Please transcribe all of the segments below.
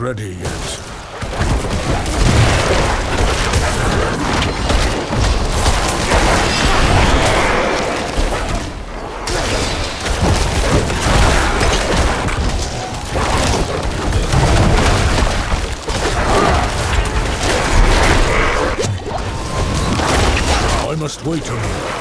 ready yet. I must wait a moment.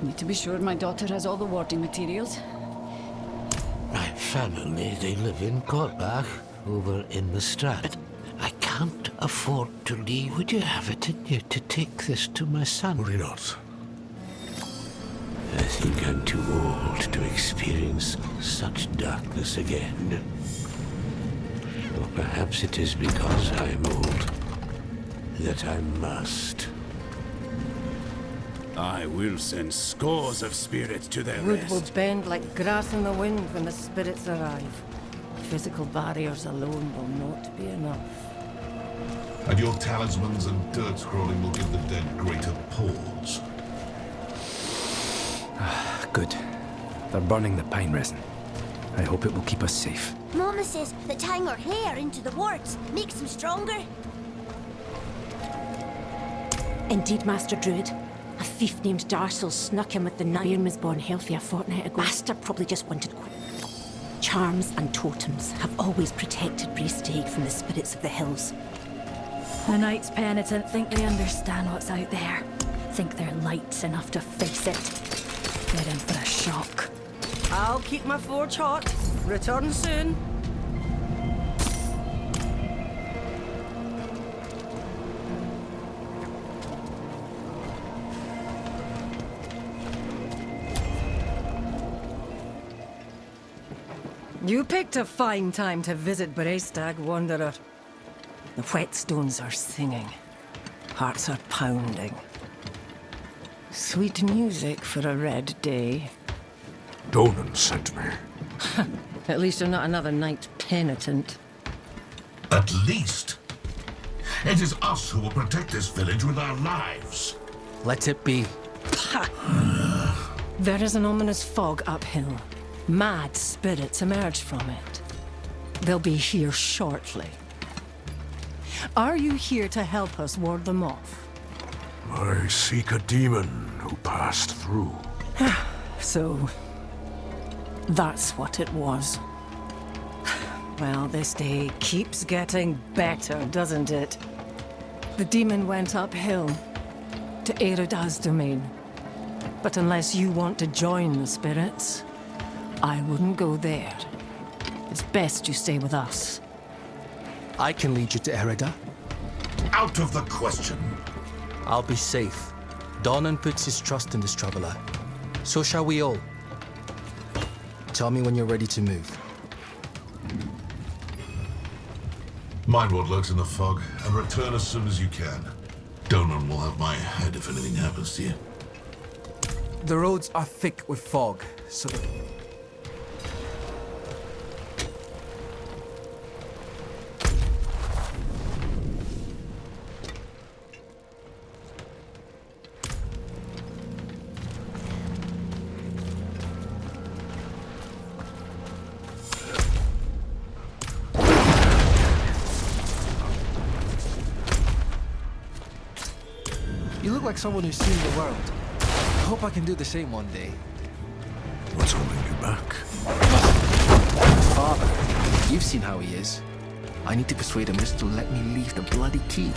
Need to be sure my daughter has all the warding materials. My family, they live in Corbach, over in the Strad. I can't afford to leave. Would you have it in you to take this to my son? Worry not. I think I'm too old to experience such darkness again. Or perhaps it is because I'm old that I must. I will send scores of spirits to their Wood rest. will bend like grass in the wind when the spirits arrive. Physical barriers alone will not be enough. And your talismans and dirt scrolling will give the dead greater pause. Good. They're burning the pine resin. I hope it will keep us safe. Mama says that tying her hair into the warts makes them stronger. Indeed, Master Druid. A thief named Darcel snuck in with the knife. Bairn was born healthy a fortnight ago. Master probably just wanted charms and totems have always protected Braestake from the spirits of the hills. The Knights Penitent think they understand what's out there. Think they're lights enough to face it. Get in for a shock. I'll keep my forge hot. Return soon. You picked a fine time to visit Braestag, Wanderer. The whetstones are singing. Hearts are pounding. Sweet music for a red day. Donan sent me. At least you're not another Knight Penitent. At least. It is us who will protect this village with our lives. Let it be. There is an ominous fog uphill. Mad spirits emerge from it. They'll be here shortly. Are you here to help us ward them off? I seek a demon who passed through. So, that's what it was. Well, this day keeps getting better, doesn't it? The demon went uphill to Erida's domain. But unless you want to join the spirits, I wouldn't go there. It's best you stay with us. I can lead you to Erida. Out of the question. I'll be safe. Donan puts his trust in this traveler. So shall we all. Tell me when you're ready to move. Mind what lurks in the fog, and return as soon as you can. Donan will have my head if anything happens to you. The roads are thick with fog, so... You look like someone who's seen the world. I hope I can do the same one day. What's holding you back? Father, you've seen how he is. I need to persuade him just to let me leave the bloody key.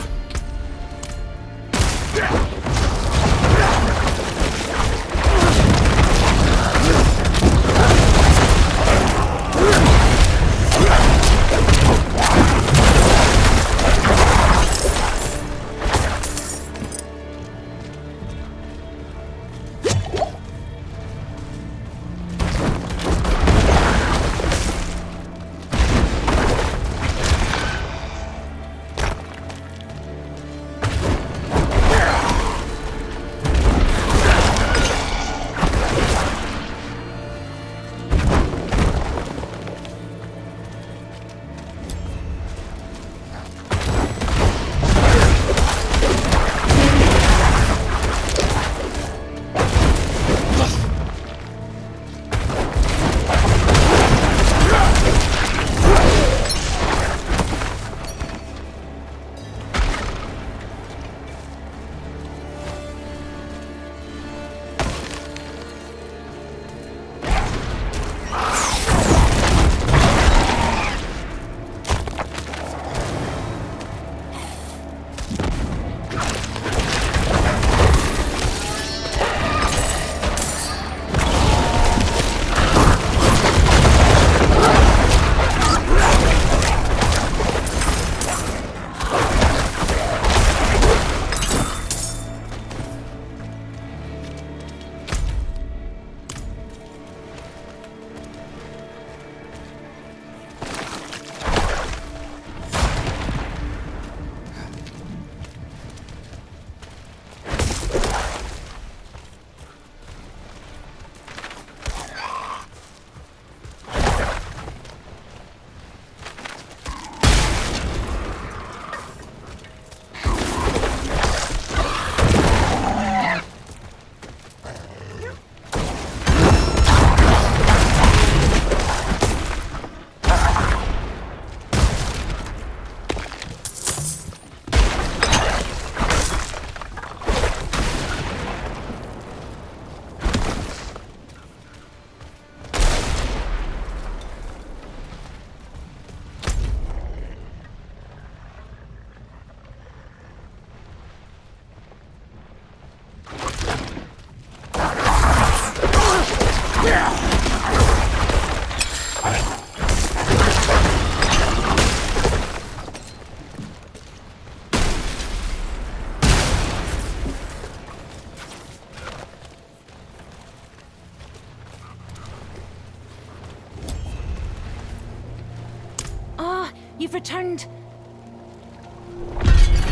you've returned.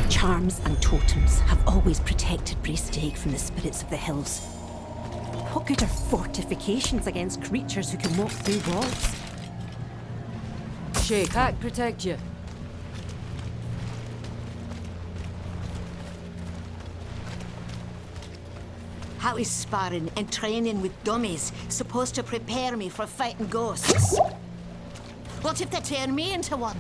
Charms and totems have always protected Braestake from the spirits of the hills. What good are fortifications against creatures who can walk through walls? Shay, can't protect you. How is sparring and training with dummies supposed to prepare me for fighting ghosts? What if they turn me into one?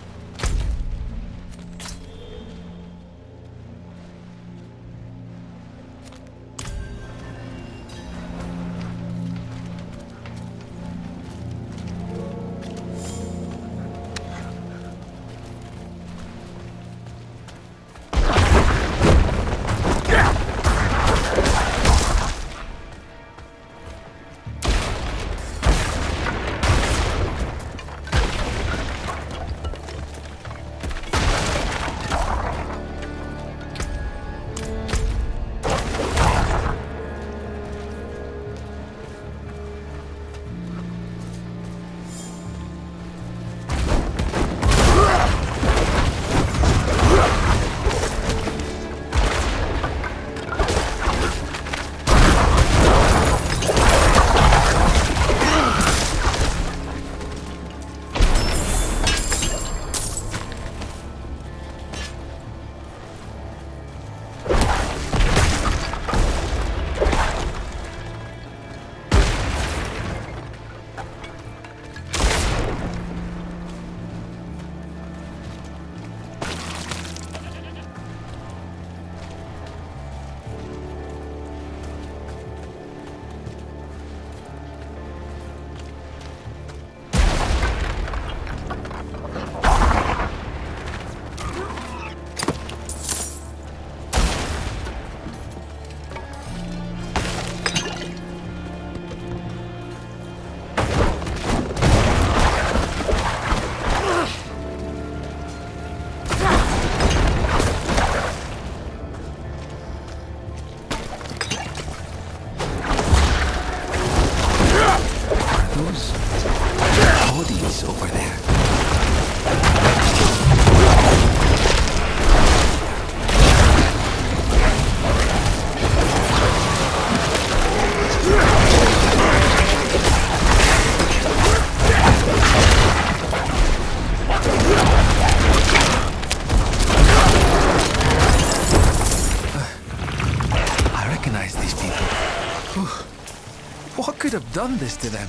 What could have done this to them?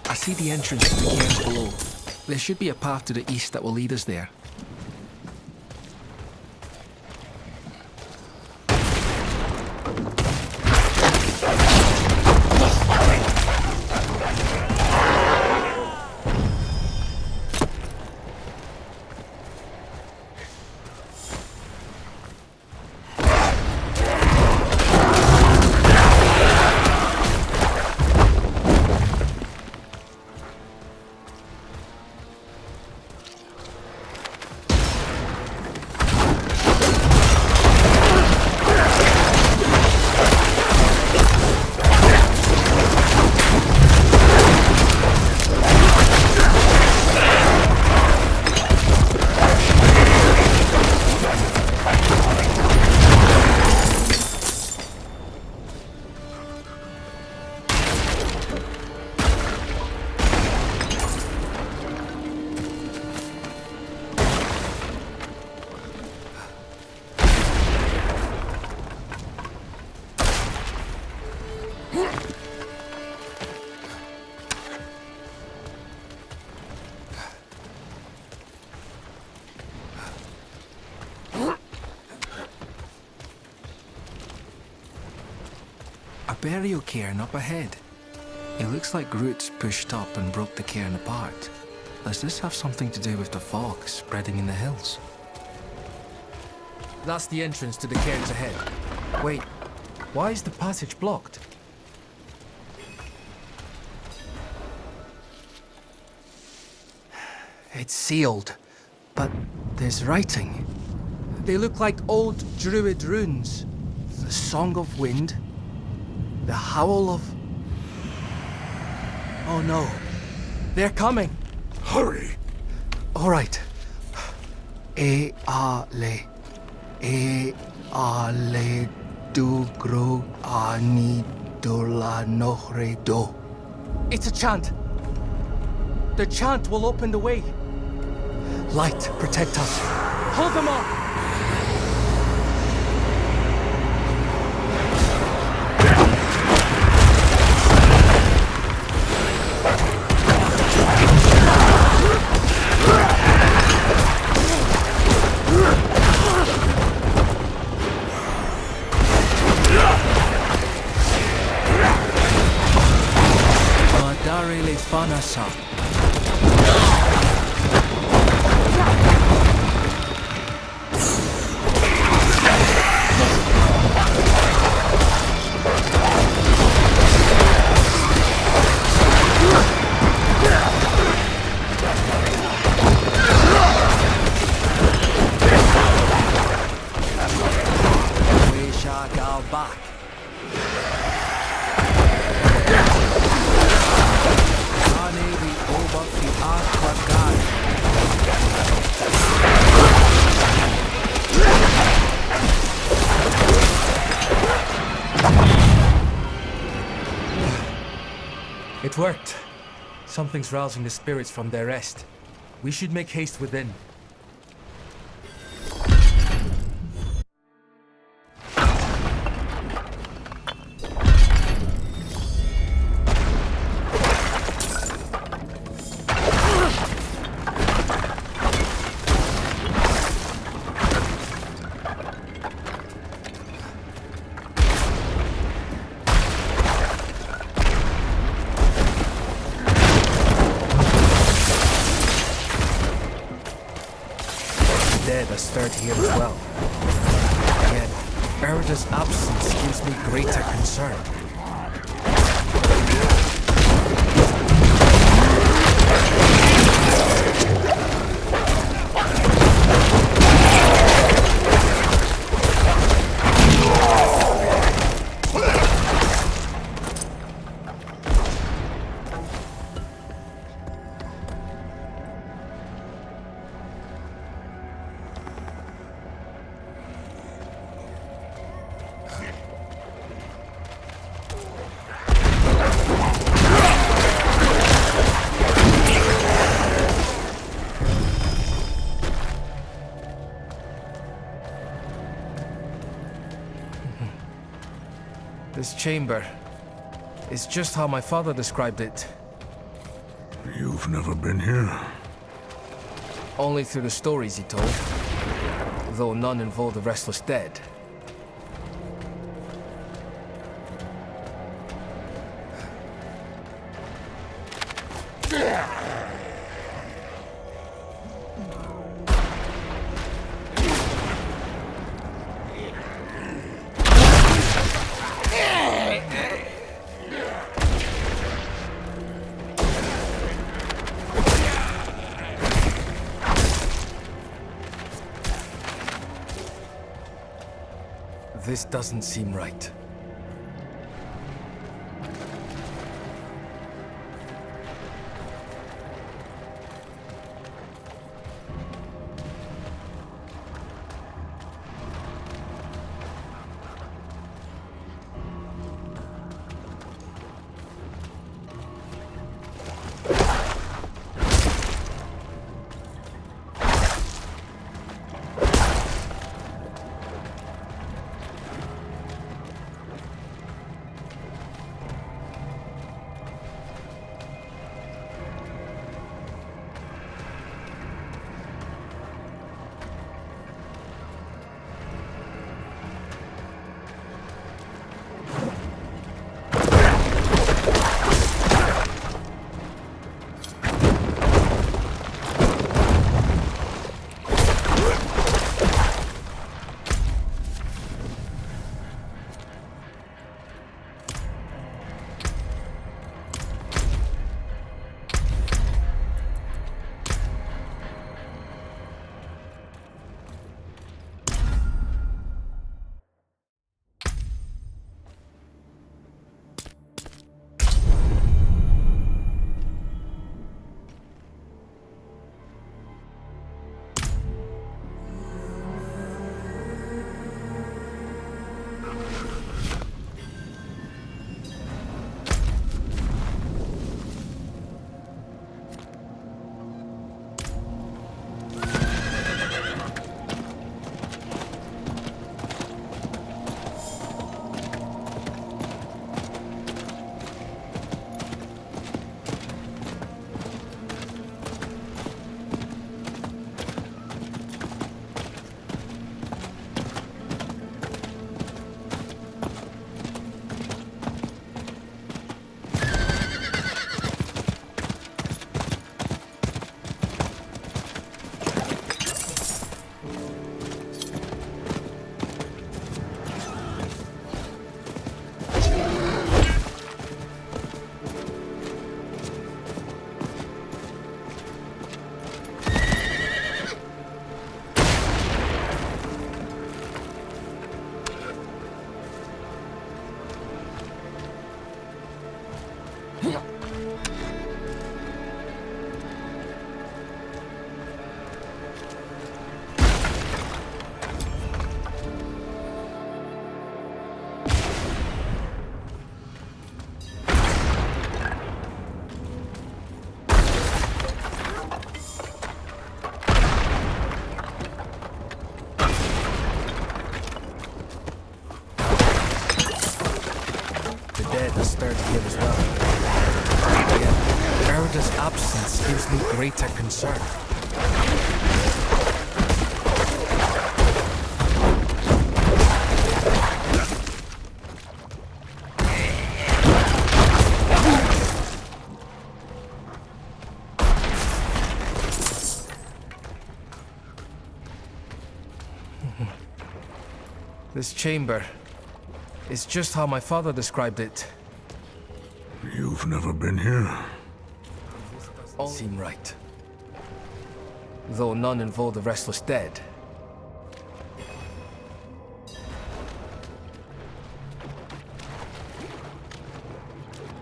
I see the entrance to the cairns below. There should be a path to the east that will lead us there. A burial cairn up ahead. It looks like roots pushed up and broke the cairn apart. Does this have something to do with the fog spreading in the hills? That's the entrance to the cairns ahead. Wait, why is the passage blocked? It's sealed, but there's writing. They look like old Druid runes. The Song of Wind, the Howl of Oh no. They're coming. Hurry! All right. Ale dugro ani dola nohre do. It's a chant. The chant will open the way. Light, protect us. Hold them off! Madare fanasa. We shall go back. It worked. Something's rousing the spirits from their rest. We should make haste within. Dead are stirred here as well. Yet, Erida's absence gives me greater concern. This chamber is just how my father described it. You've never been here? Only through the stories he told, though none involved the restless dead. This doesn't seem right. buried here as well. Yet, Erida's absence gives me greater concern. This chamber is just how my father described it. You've never been here? All seem right. Though none involve the restless dead.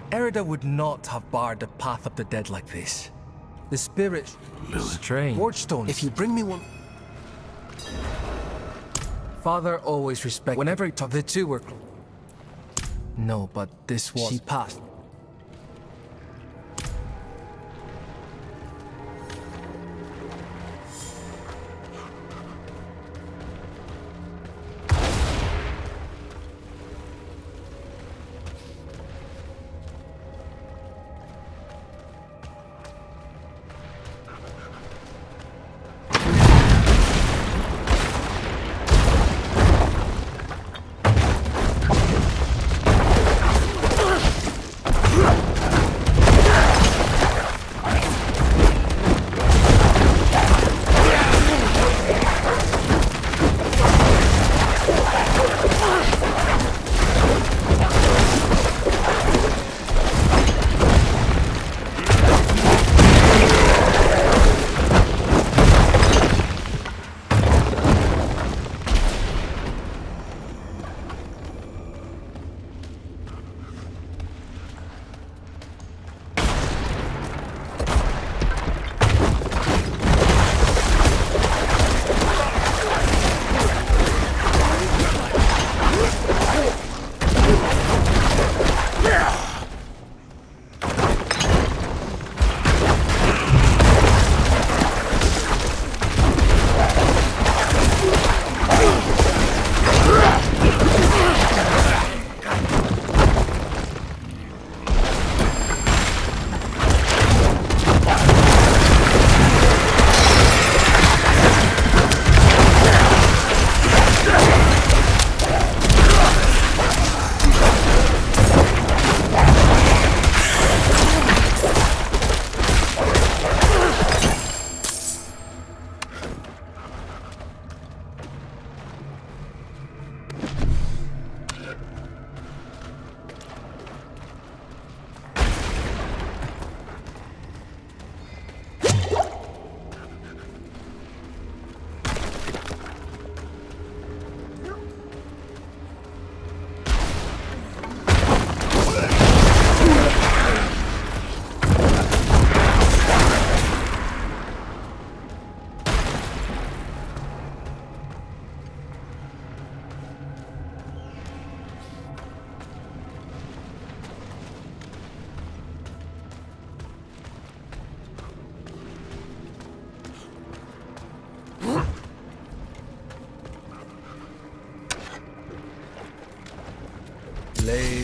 Erida would not have barred the path of the dead like this. The spirit... Strange. Wardstones. If you bring me one... Father always respected... Whenever he talked, the two were... No, but this was... She passed.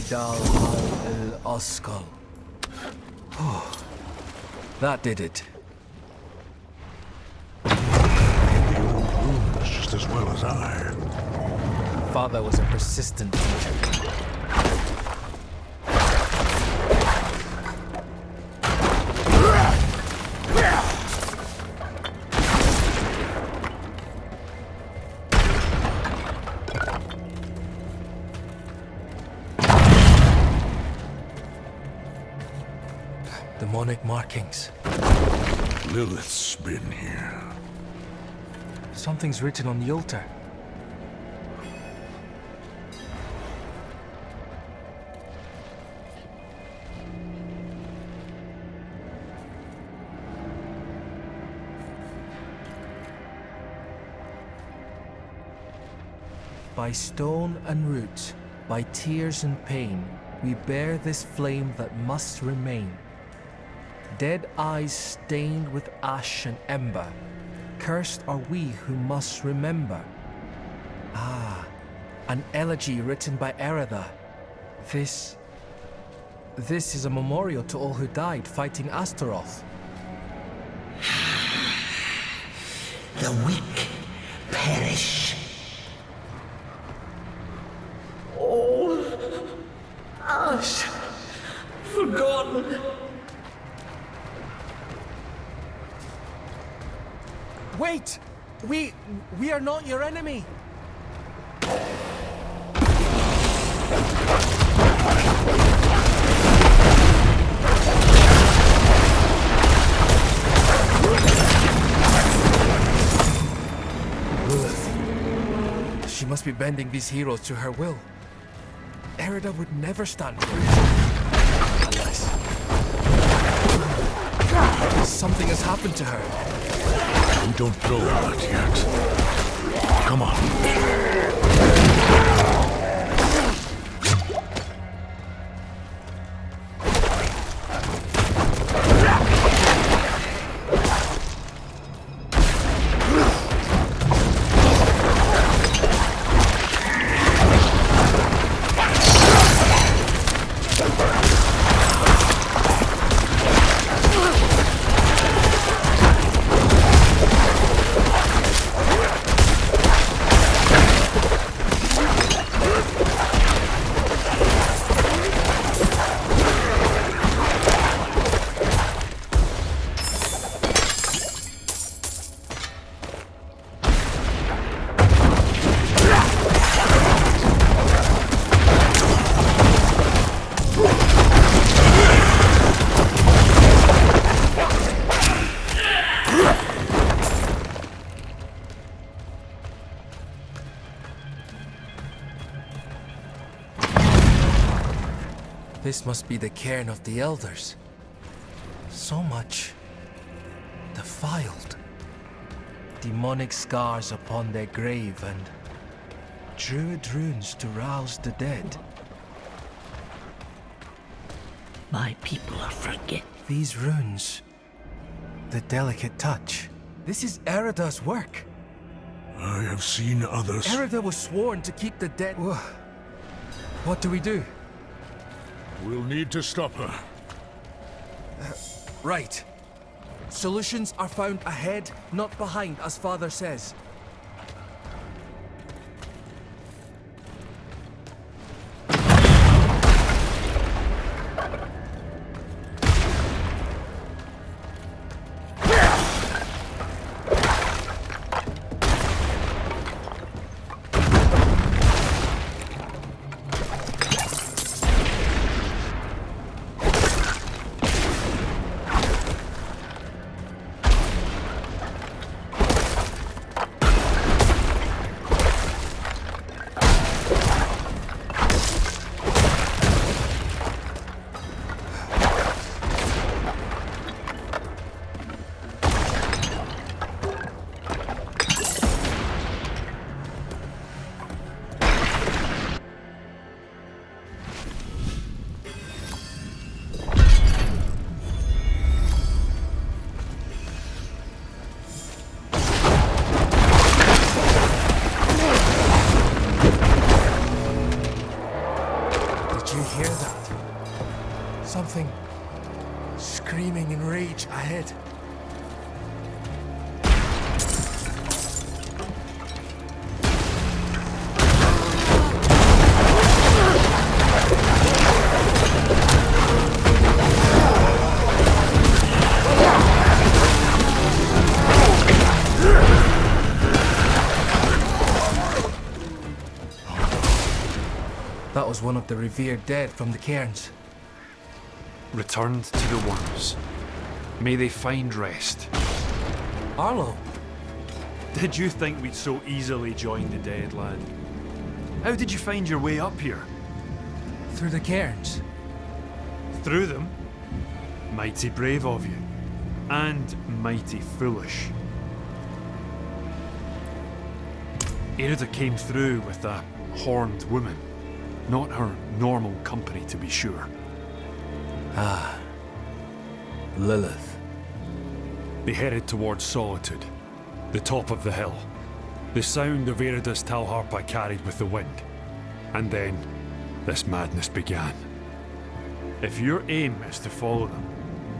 Dal el Oskal. That did it. The old runes just as well as I. Father was a persistent teacher. Demonic markings. Lilith's been here. Something's written on the altar. By stone and root, by tears and pain, we bear this flame that must remain. Dead eyes stained with ash and ember, cursed are we who must remember. Ah, an elegy written by Erida. This This is a memorial to all who died fighting Astaroth. The weak perish. All ash forgotten. Wait! We are not your enemy! Lilith. She must be bending these heroes to her will. Erida would never stand for it. Unless... something has happened to her. We don't know that yet. Come on. This must be the cairn of the Elders. So much defiled. Demonic scars upon their grave and Druid runes to rouse the dead. My people are forget. These runes, the delicate touch. This is Erida's work. I have seen others. Erida was sworn to keep the dead. What do we do? We'll need to stop her. Right. Solutions are found ahead, not behind, as Father says. Something screaming in rage ahead. That was one of the revered dead from the cairns. Returned to the worms. May they find rest. Arlo. Did you think we'd so easily join the dead, lad? How did you find your way up here? Through the cairns. Through them? Mighty brave of you. And mighty foolish. Erida came through with a horned woman. Not her normal company, to be sure. Ah. Lilith. They headed towards Solitude, the top of the hill. The sound of Erida's Talharpa carried with the wind. And then, this madness began. If your aim is to follow them,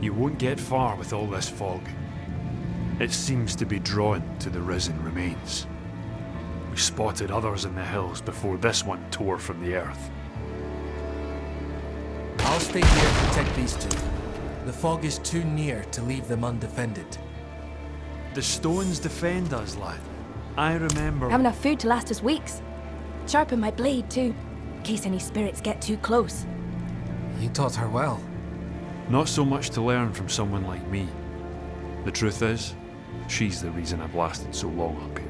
you won't get far with all this fog. It seems to be drawn to the risen remains. We spotted others in the hills before this one tore from the earth. I'll stay here to protect these two. The fog is too near to leave them undefended. The stones defend us, lad. I remember... Have enough food to last us weeks. Sharpen my blade, too, in case any spirits get too close. You taught her well. Not so much to learn from someone like me. The truth is, she's the reason I've lasted so long up here.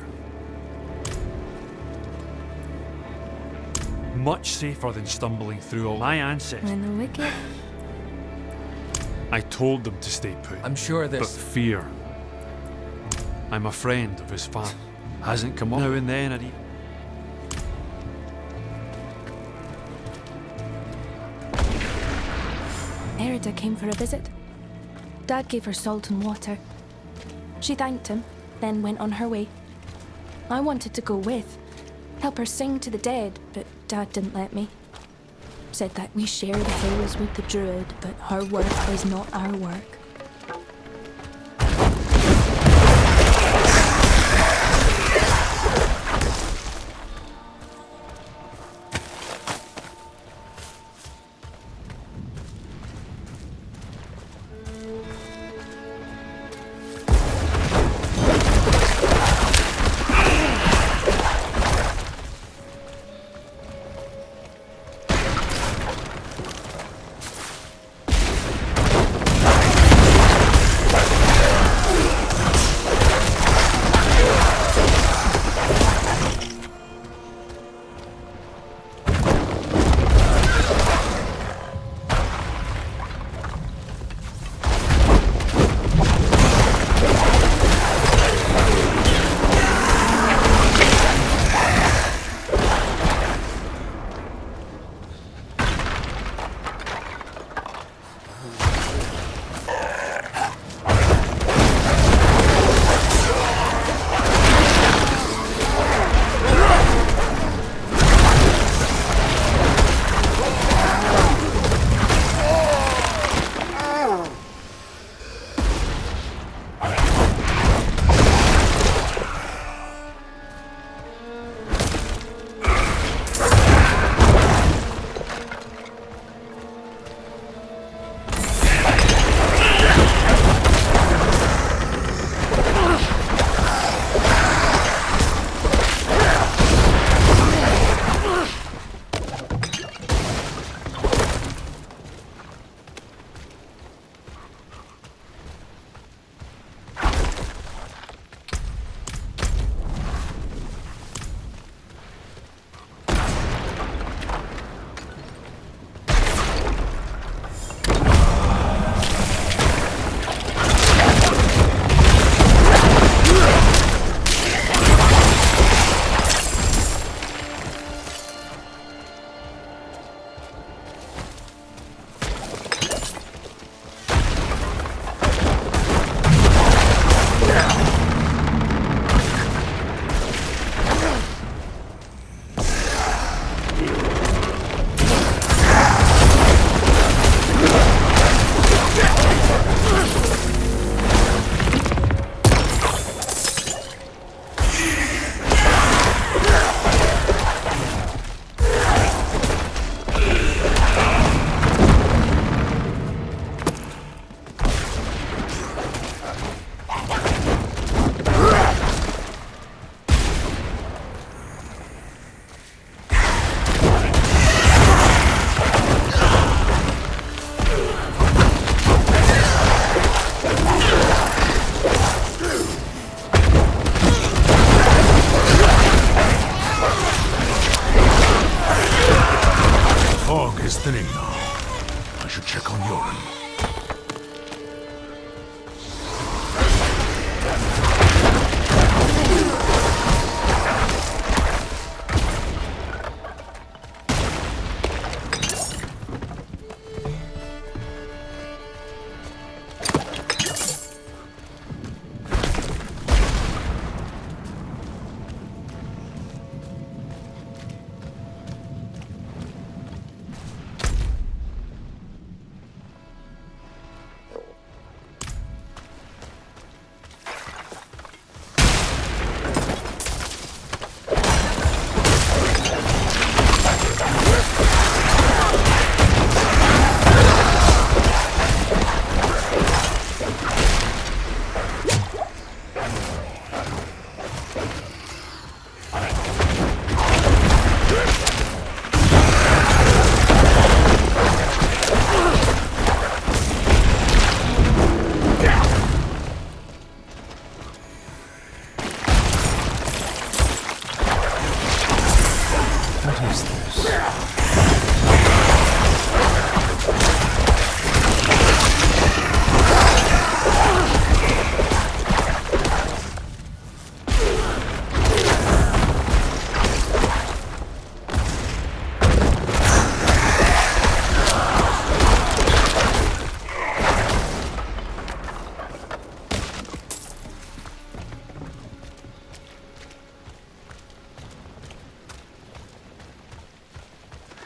Much safer than stumbling through all my ancestors. When the wicked... I told them to stay put. I'm sure But this... fear. I'm a friend of his family. Hasn't come up now and then. Erida came for a visit. Dad gave her salt and water. She thanked him, then went on her way. I wanted to go with, help her sing to the dead, but Dad didn't let me. Said that we share the hills with the Druid, but her work is not our work.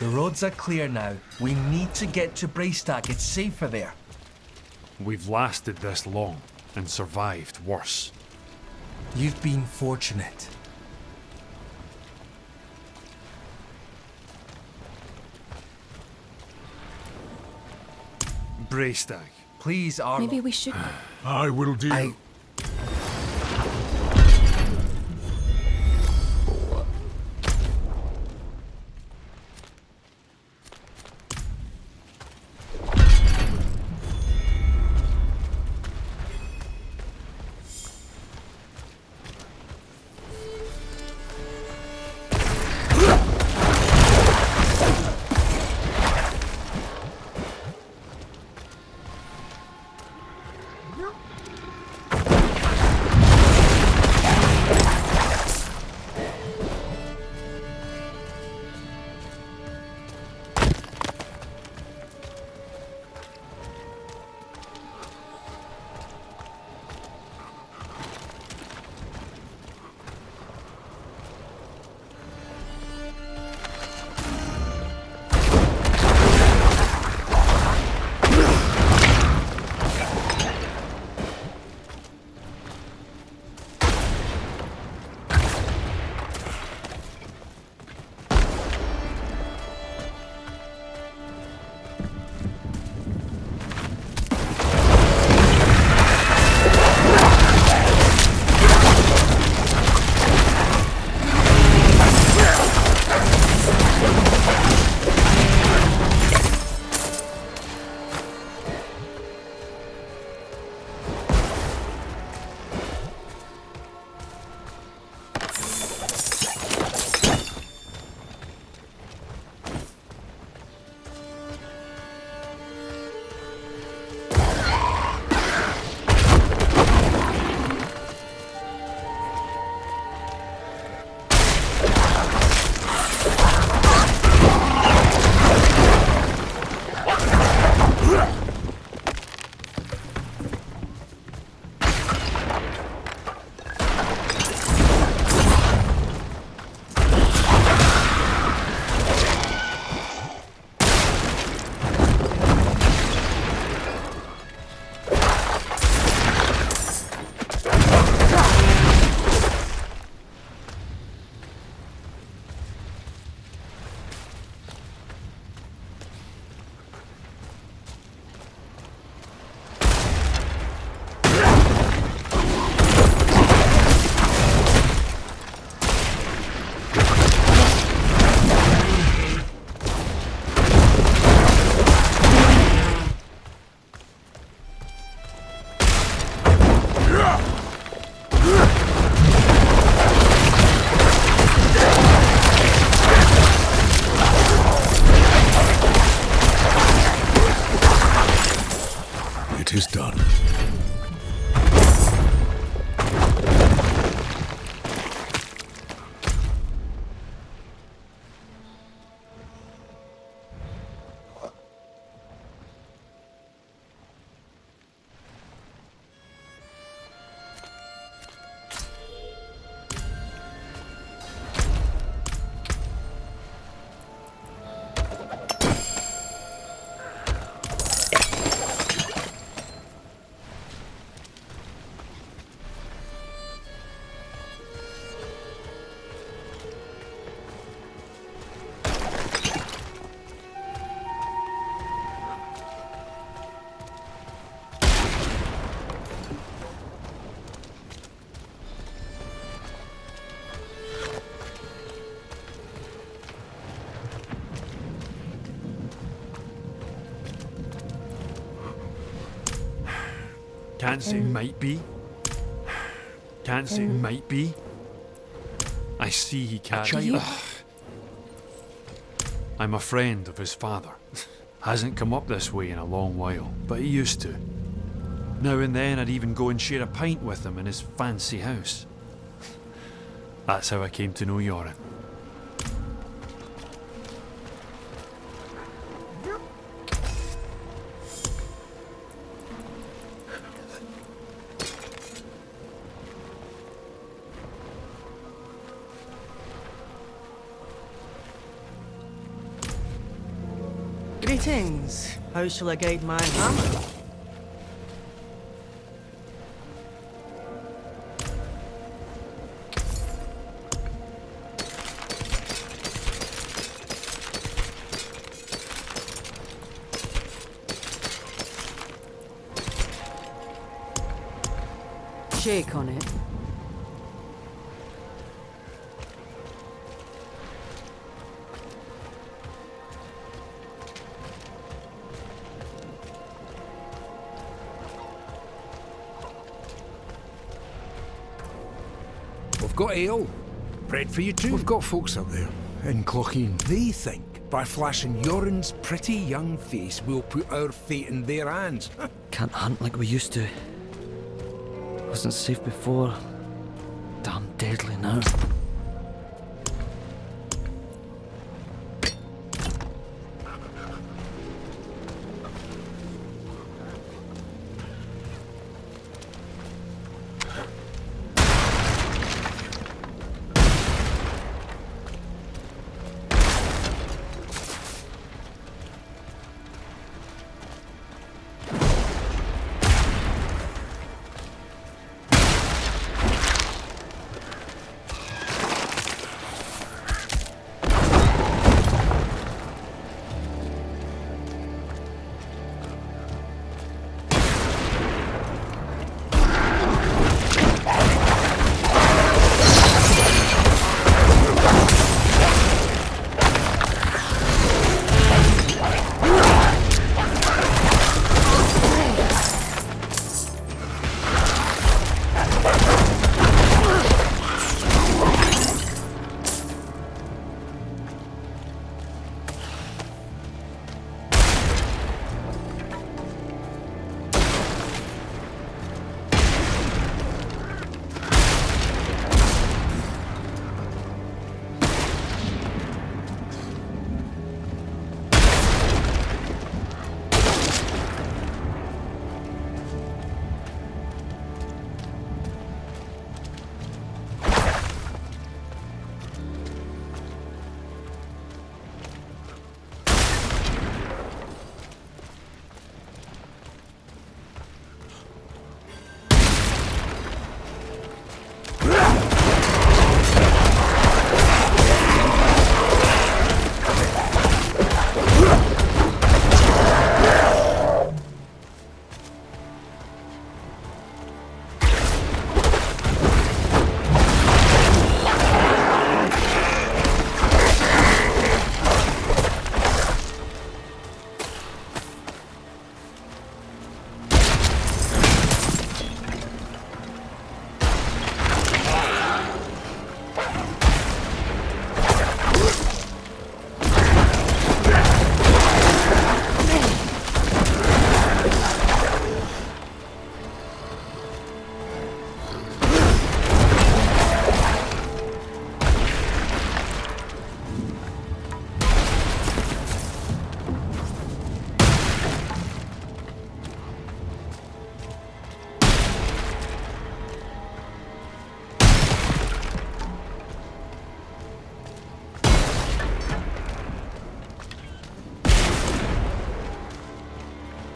The roads are clear now. We need to get to Braystack. It's safer there. We've lasted this long and survived worse. You've been fortunate. Braystack. Please, Arlo. Maybe we should. I will deal. It is done. Can't say might be. Can't say might be. I see he carries. I'm a friend of his father. Hasn't come up this way in a long while, but he used to. Now and then I'd even go and share a pint with him in his fancy house. That's how I came to know Yoren. Greetings. How shall I guide my hammer? Shake on it. We've got ale. Bread for you too. We've got folks up there, in Clocheen. They think by flashing Yoren's pretty young face we'll put our fate in their hands. Can't hunt like we used to. Wasn't safe before. Damn deadly now.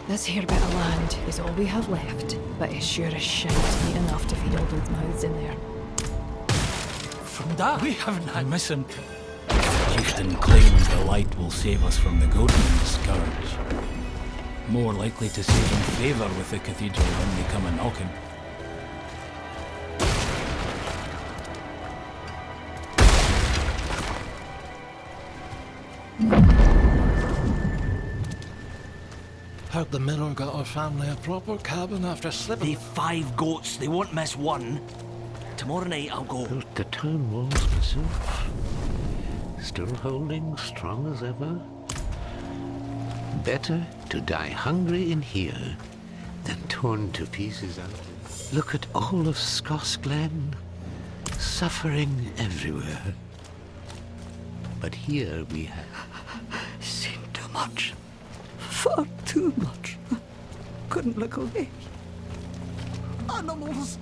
This here bit of land is all we have left, but it's sure as shite ain't enough to feed all those mouths in there. From that, we haven't had missing. Chieftain claims the light will save us from the Goatman Scourge. More likely to save in favour with the cathedral when they come a-knocking. Heard the miller got our family a proper cabin after slipping. They've 5 goats, they won't miss one. Tomorrow night I'll go. Built the town walls myself. Still holding strong as ever. Better to die hungry in here than torn to pieces out. Look at all of Scoss Glen. Suffering everywhere. But here we have Seen too much. Far too much. Couldn't look away. Animals